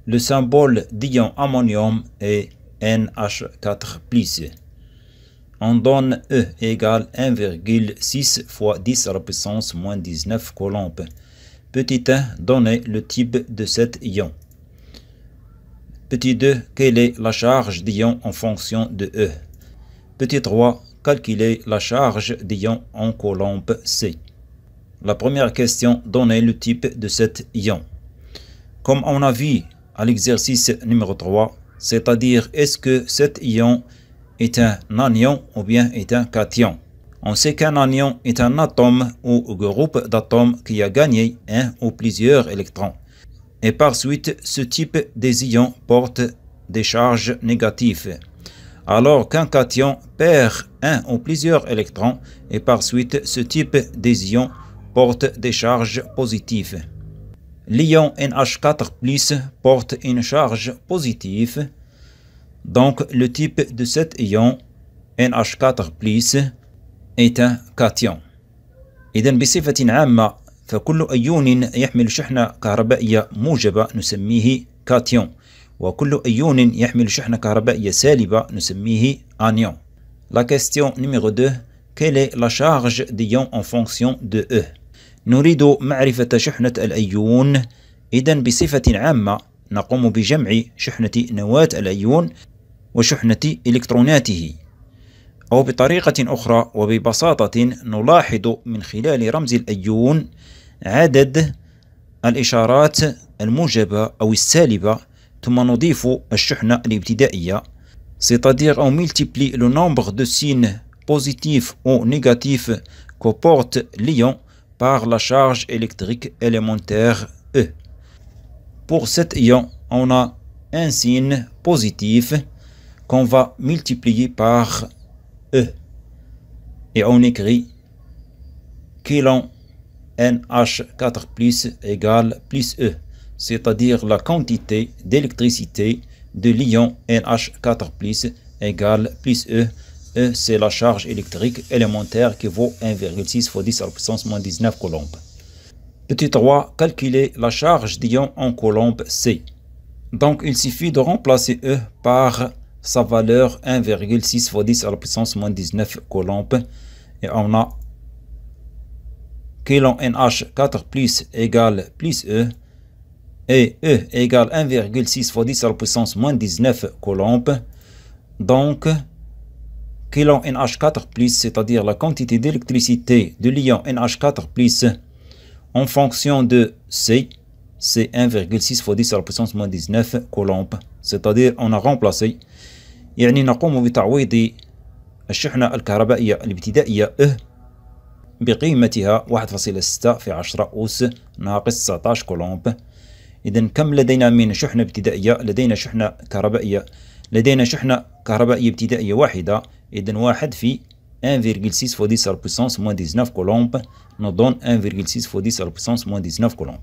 Le symbole d'ion ammonium est NH4+. On donne E égale 1,6 fois 10 à la puissance moins 19 coulombs. Petit 1, donnez le type de cet ion. Petit 2, quelle est la charge d'ion en fonction de E? Petit 3, calculez la charge d'ion en coulomb C. La première question, donnez le type de cet ion. Comme on a vu à l'exercice numéro 3, c'est-à-dire est-ce que cet ion est un anion ou bien est un cation. On sait qu'un anion est un atome ou groupe d'atomes qui a gagné un ou plusieurs électrons. Et par suite, ce type des ions porte des charges négatives. Alors qu'un cation perd un ou plusieurs électrons et par suite, ce type des ions porte des charges positives. L'ion NH4+ porte une charge positive. Donc, le type de cet ion NH4+ est un cation. إذا بصفة عامة فكل أيون يحمل شحنة كهربائية موجبة نسميه كاتيون، وكل أيون يحمل شحنة كهربائية سالبة نسميه anion. La question numéro 2. Quelle est la charge d'ion en fonction de E? نريد معرفة شحنة الأيون. إذا بصفة عامة نقوم بجمع شحنة نواة الأيون وشحنة إلكتروناته، أو بطريقة أخرى وببساطة نلاحظ من خلال رمز الأيون عدد الإشارات الموجبة أو السالبة ثم نضيف الشحنة الابتدائية، c'est-à-dire on multiplie le nombre de signes positifs ou négatifs que porte l'ion par la charge électrique élémentaire E. Pour cet ion, on a un signe positif qu'on va multiplier par E. Et on écrit quilon NH4+ égale plus E, c'est-à-dire la quantité d'électricité de l'ion NH4+ égale plus E. E, c'est la charge électrique élémentaire qui vaut 1,6 fois 10 à la puissance moins 19 coulombs. Petit 3, calculer la charge d'ion en coulomb C. Donc, il suffit de remplacer E par sa valeur 1,6 fois 10 à la puissance moins 19 coulombs. Et on a quilon NH4+ égale plus E. Et E égale 1,6 fois 10 à la puissance moins 19 coulombs. Donc, quilon NH4+, c'est-à-dire la quantité d'électricité de l'ion NH4+, en fonction de C, c'est 1,6 fois 10 à la puissance moins 19 coulombs. C'est-à-dire on a remplacé، يعني نقوم بتعويض الشحنة الكهربائية الابتدائية E بقيمتها 1.6 في 10 أس ناقص 19 كولومب. إذا كم لدينا من شحنة ابتدائية؟ لدينا شحنة كهربائية ابتدائية واحدة. إذا 1 في 1,6 fois 10 à la puissance moins 19 coulombs nous donne 1,6 fois 10 à la puissance moins 19 coulombs.